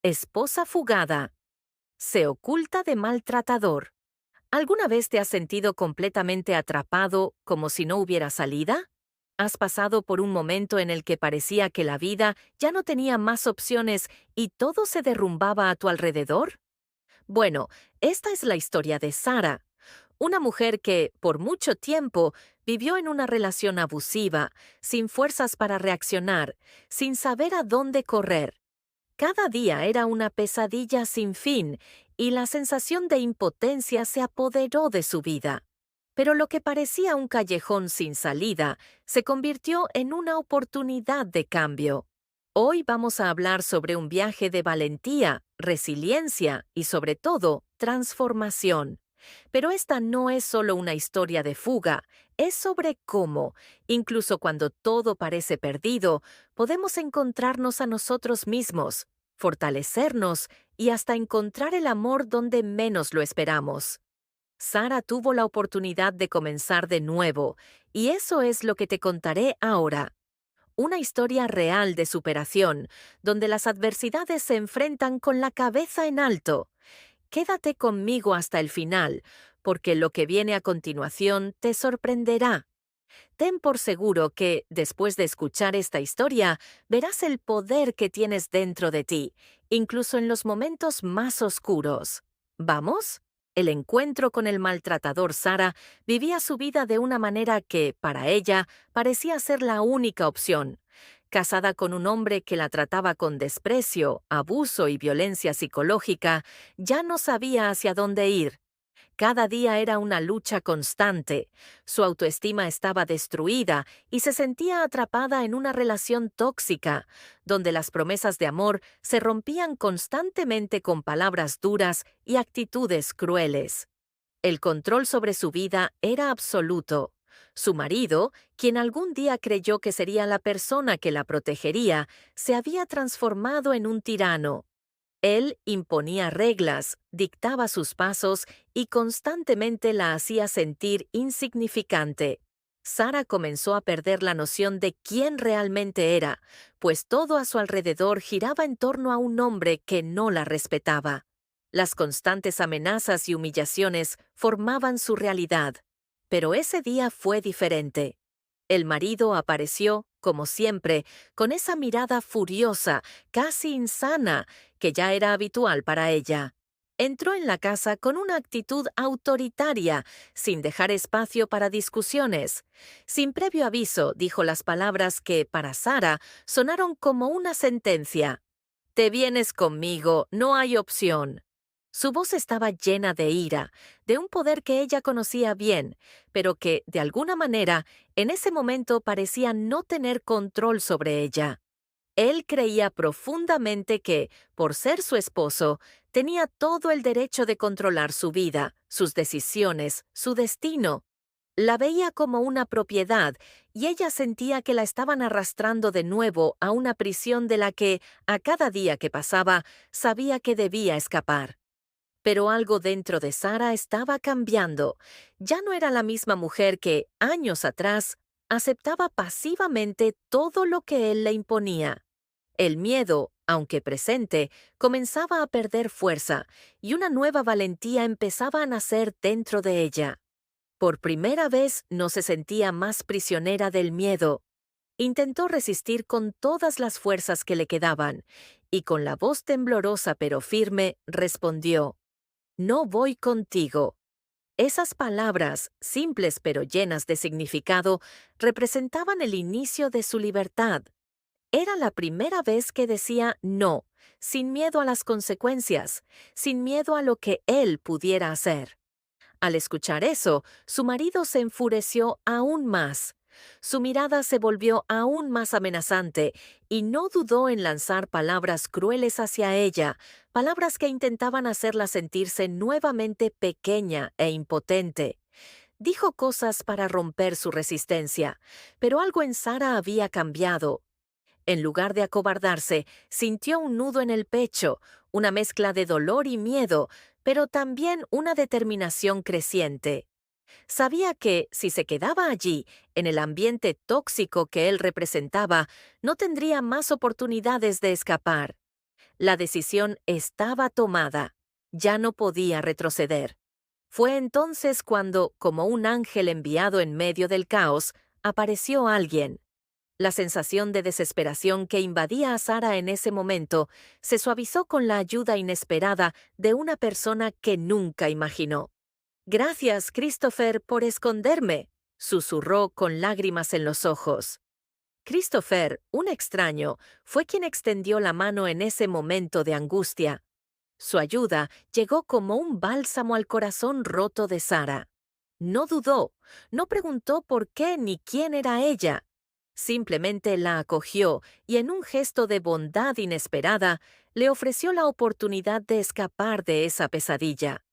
Esposa fugada. Se oculta de maltratador. ¿Alguna vez te has sentido completamente atrapado, como si no hubiera salida? ¿Has pasado por un momento en el que parecía que la vida ya no tenía más opciones y todo se derrumbaba a tu alrededor? Bueno, esta es la historia de Sara, una mujer que, por mucho tiempo, vivió en una relación abusiva, sin fuerzas para reaccionar, sin saber a dónde correr. Cada día era una pesadilla sin fin y la sensación de impotencia se apoderó de su vida. Pero lo que parecía un callejón sin salida se convirtió en una oportunidad de cambio. Hoy vamos a hablar sobre un viaje de valentía, resiliencia y, sobre todo, transformación. Pero esta no es solo una historia de fuga, es sobre cómo, incluso cuando todo parece perdido, podemos encontrarnos a nosotros mismos, fortalecernos y hasta encontrar el amor donde menos lo esperamos. Sara tuvo la oportunidad de comenzar de nuevo, y eso es lo que te contaré ahora. Una historia real de superación, donde las adversidades se enfrentan con la cabeza en alto. Quédate conmigo hasta el final, porque lo que viene a continuación te sorprenderá. Ten por seguro que, después de escuchar esta historia, verás el poder que tienes dentro de ti, incluso en los momentos más oscuros. ¿Vamos? El encuentro con el maltratador Sara vivía su vida de una manera que, para ella, parecía ser la única opción. Casada con un hombre que la trataba con desprecio, abuso y violencia psicológica, ya no sabía hacia dónde ir. Cada día era una lucha constante. Su autoestima estaba destruida y se sentía atrapada en una relación tóxica, donde las promesas de amor se rompían constantemente con palabras duras y actitudes crueles. El control sobre su vida era absoluto. Su marido, quien algún día creyó que sería la persona que la protegería, se había transformado en un tirano. Él imponía reglas, dictaba sus pasos y constantemente la hacía sentir insignificante. Sara comenzó a perder la noción de quién realmente era, pues todo a su alrededor giraba en torno a un hombre que no la respetaba. Las constantes amenazas y humillaciones formaban su realidad. Pero ese día fue diferente. El marido apareció, como siempre, con esa mirada furiosa, casi insana, que ya era habitual para ella. Entró en la casa con una actitud autoritaria, sin dejar espacio para discusiones. Sin previo aviso, dijo las palabras que, para Sara, sonaron como una sentencia. «Te vienes conmigo, no hay opción». Su voz estaba llena de ira, de un poder que ella conocía bien, pero que, de alguna manera, en ese momento parecía no tener control sobre ella. Él creía profundamente que, por ser su esposo, tenía todo el derecho de controlar su vida, sus decisiones, su destino. La veía como una propiedad y ella sentía que la estaban arrastrando de nuevo a una prisión de la que, a cada día que pasaba, sabía que debía escapar. Pero algo dentro de Sara estaba cambiando. Ya no era la misma mujer que, años atrás, aceptaba pasivamente todo lo que él le imponía. El miedo, aunque presente, comenzaba a perder fuerza y una nueva valentía empezaba a nacer dentro de ella. Por primera vez no se sentía más prisionera del miedo. Intentó resistir con todas las fuerzas que le quedaban y con la voz temblorosa pero firme respondió: «No voy contigo». Esas palabras, simples pero llenas de significado, representaban el inicio de su libertad. Era la primera vez que decía no, sin miedo a las consecuencias, sin miedo a lo que él pudiera hacer. Al escuchar eso, su marido se enfureció aún más. Su mirada se volvió aún más amenazante y no dudó en lanzar palabras crueles hacia ella, palabras que intentaban hacerla sentirse nuevamente pequeña e impotente. Dijo cosas para romper su resistencia, pero algo en Sara había cambiado. En lugar de acobardarse, sintió un nudo en el pecho, una mezcla de dolor y miedo, pero también una determinación creciente. Sabía que, si se quedaba allí, en el ambiente tóxico que él representaba, no tendría más oportunidades de escapar. La decisión estaba tomada. Ya no podía retroceder. Fue entonces cuando, como un ángel enviado en medio del caos, apareció alguien. La sensación de desesperación que invadía a Sara en ese momento se suavizó con la ayuda inesperada de una persona que nunca imaginó. «Gracias, Christopher, por esconderme», susurró con lágrimas en los ojos. Christopher, un extraño, fue quien extendió la mano en ese momento de angustia. Su ayuda llegó como un bálsamo al corazón roto de Sara. No dudó, no preguntó por qué ni quién era ella. Simplemente la acogió y en un gesto de bondad inesperada le ofreció la oportunidad de escapar de esa pesadilla.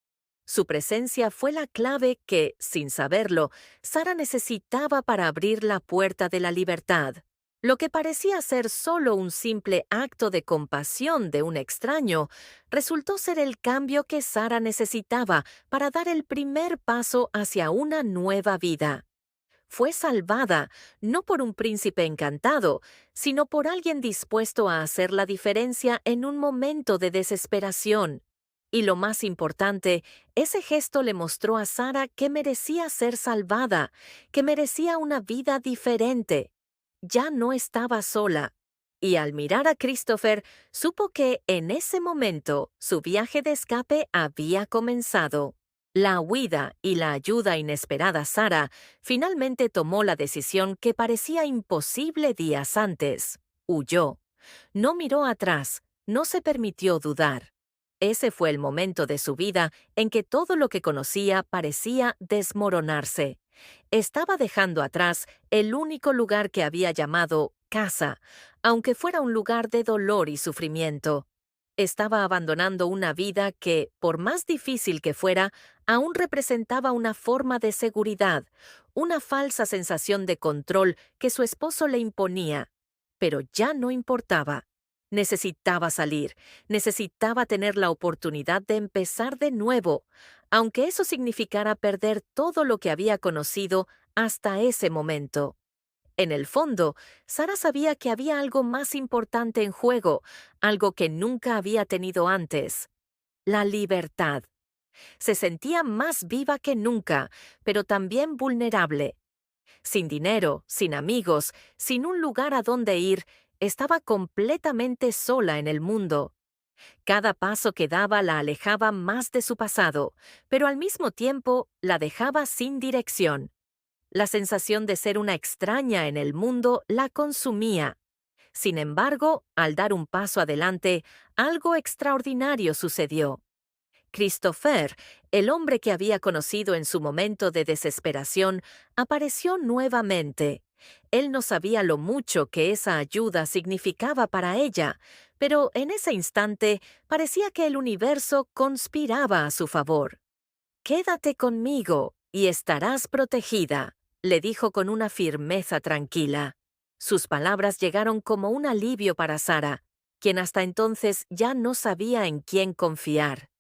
Su presencia fue la clave que, sin saberlo, Sara necesitaba para abrir la puerta de la libertad. Lo que parecía ser solo un simple acto de compasión de un extraño, resultó ser el cambio que Sara necesitaba para dar el primer paso hacia una nueva vida. Fue salvada, no por un príncipe encantado, sino por alguien dispuesto a hacer la diferencia en un momento de desesperación. Y lo más importante, ese gesto le mostró a Sara que merecía ser salvada, que merecía una vida diferente. Ya no estaba sola. Y al mirar a Christopher, supo que en ese momento su viaje de escape había comenzado. La huida y la ayuda inesperada Sara finalmente tomó la decisión que parecía imposible días antes. Huyó. No miró atrás, no se permitió dudar. Ese fue el momento de su vida en que todo lo que conocía parecía desmoronarse. Estaba dejando atrás el único lugar que había llamado casa, aunque fuera un lugar de dolor y sufrimiento. Estaba abandonando una vida que, por más difícil que fuera, aún representaba una forma de seguridad, una falsa sensación de control que su esposo le imponía. Pero ya no importaba. Necesitaba salir, necesitaba tener la oportunidad de empezar de nuevo, aunque eso significara perder todo lo que había conocido hasta ese momento. En el fondo, Sara sabía que había algo más importante en juego, algo que nunca había tenido antes: la libertad. Se sentía más viva que nunca, pero también vulnerable. Sin dinero, sin amigos, sin un lugar a donde ir, estaba completamente sola en el mundo. Cada paso que daba la alejaba más de su pasado, pero al mismo tiempo la dejaba sin dirección. La sensación de ser una extraña en el mundo la consumía. Sin embargo, al dar un paso adelante, algo extraordinario sucedió. Christopher, el hombre que había conocido en su momento de desesperación, apareció nuevamente. Él no sabía lo mucho que esa ayuda significaba para ella, pero en ese instante parecía que el universo conspiraba a su favor. «Quédate conmigo y estarás protegida», le dijo con una firmeza tranquila. Sus palabras llegaron como un alivio para Sara, quien hasta entonces ya no sabía en quién confiar.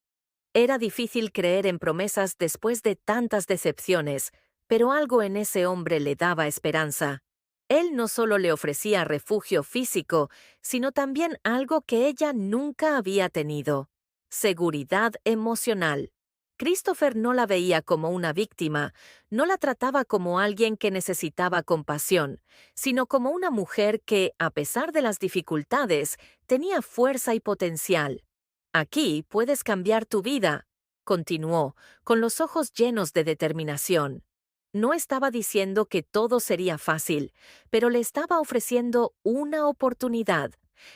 Era difícil creer en promesas después de tantas decepciones, pero algo en ese hombre le daba esperanza. Él no solo le ofrecía refugio físico, sino también algo que ella nunca había tenido: seguridad emocional. Christopher no la veía como una víctima, no la trataba como alguien que necesitaba compasión, sino como una mujer que, a pesar de las dificultades, tenía fuerza y potencial. «Aquí puedes cambiar tu vida», continuó, con los ojos llenos de determinación. No estaba diciendo que todo sería fácil, pero le estaba ofreciendo una oportunidad.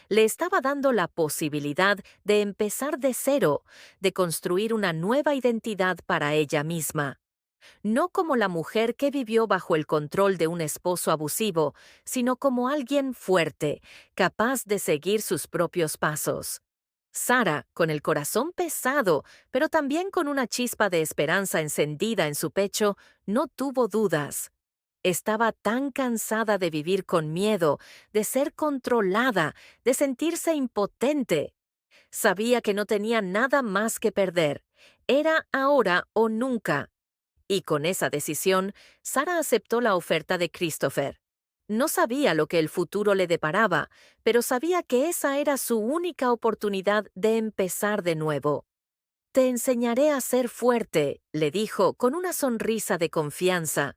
Le estaba dando la posibilidad de empezar de cero, de construir una nueva identidad para ella misma. No como la mujer que vivió bajo el control de un esposo abusivo, sino como alguien fuerte, capaz de seguir sus propios pasos. Sara, con el corazón pesado, pero también con una chispa de esperanza encendida en su pecho, no tuvo dudas. Estaba tan cansada de vivir con miedo, de ser controlada, de sentirse impotente. Sabía que no tenía nada más que perder. Era ahora o nunca. Y con esa decisión, Sara aceptó la oferta de Christopher. No sabía lo que el futuro le deparaba, pero sabía que esa era su única oportunidad de empezar de nuevo. Te enseñaré a ser fuerte, le dijo con una sonrisa de confianza.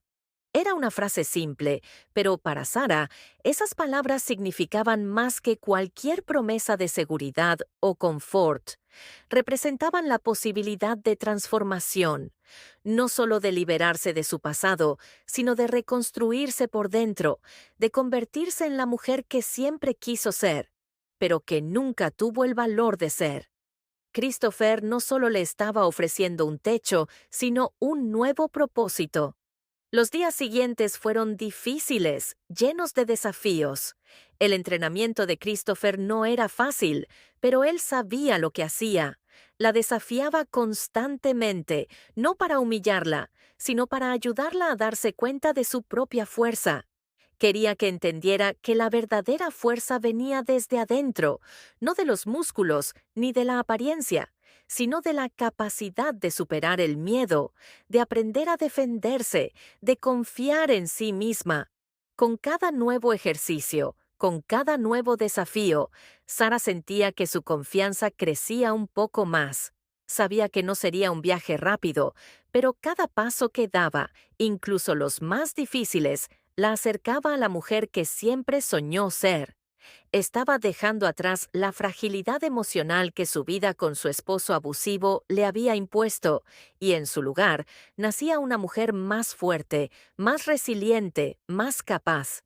Era una frase simple, pero para Sara, esas palabras significaban más que cualquier promesa de seguridad o confort. Representaban la posibilidad de transformación, no solo de liberarse de su pasado, sino de reconstruirse por dentro, de convertirse en la mujer que siempre quiso ser, pero que nunca tuvo el valor de ser. Christopher no solo le estaba ofreciendo un techo, sino un nuevo propósito. Los días siguientes fueron difíciles, llenos de desafíos. El entrenamiento de Christopher no era fácil, pero él sabía lo que hacía. La desafiaba constantemente, no para humillarla, sino para ayudarla a darse cuenta de su propia fuerza. Quería que entendiera que la verdadera fuerza venía desde adentro, no de los músculos ni de la apariencia, sino de la capacidad de superar el miedo, de aprender a defenderse, de confiar en sí misma. Con cada nuevo ejercicio, con cada nuevo desafío, Sara sentía que su confianza crecía un poco más. Sabía que no sería un viaje rápido, pero cada paso que daba, incluso los más difíciles, la acercaba a la mujer que siempre soñó ser. Estaba dejando atrás la fragilidad emocional que su vida con su esposo abusivo le había impuesto, y en su lugar nacía una mujer más fuerte, más resiliente, más capaz.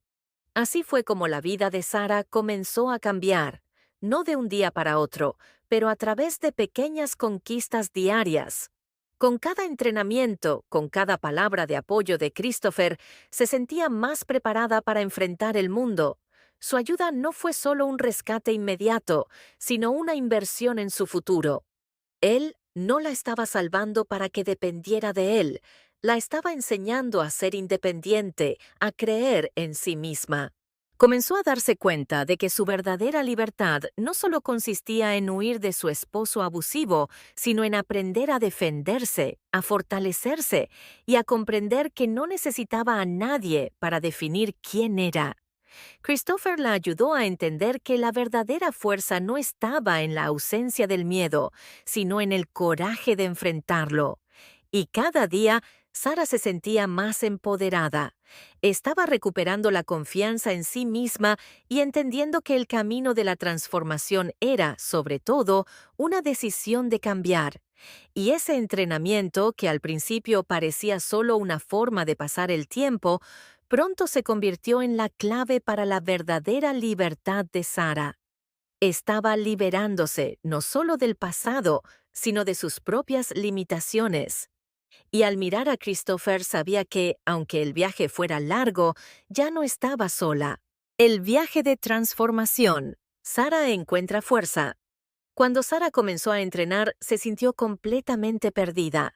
Así fue como la vida de Sara comenzó a cambiar, no de un día para otro, pero a través de pequeñas conquistas diarias. Con cada entrenamiento, con cada palabra de apoyo de Christopher, se sentía más preparada para enfrentar el mundo. Su ayuda no fue solo un rescate inmediato, sino una inversión en su futuro. Él no la estaba salvando para que dependiera de él, la estaba enseñando a ser independiente, a creer en sí misma. Comenzó a darse cuenta de que su verdadera libertad no solo consistía en huir de su esposo abusivo, sino en aprender a defenderse, a fortalecerse y a comprender que no necesitaba a nadie para definir quién era. Christopher la ayudó a entender que la verdadera fuerza no estaba en la ausencia del miedo, sino en el coraje de enfrentarlo. Y cada día, Sara se sentía más empoderada. Estaba recuperando la confianza en sí misma y entendiendo que el camino de la transformación era, sobre todo, una decisión de cambiar. Y ese entrenamiento, que al principio parecía solo una forma de pasar el tiempo, pronto se convirtió en la clave para la verdadera libertad de Sara. Estaba liberándose no solo del pasado, sino de sus propias limitaciones. Y al mirar a Christopher sabía que, aunque el viaje fuera largo, ya no estaba sola. El viaje de transformación. Sara encuentra fuerza. Cuando Sara comenzó a entrenar, se sintió completamente perdida.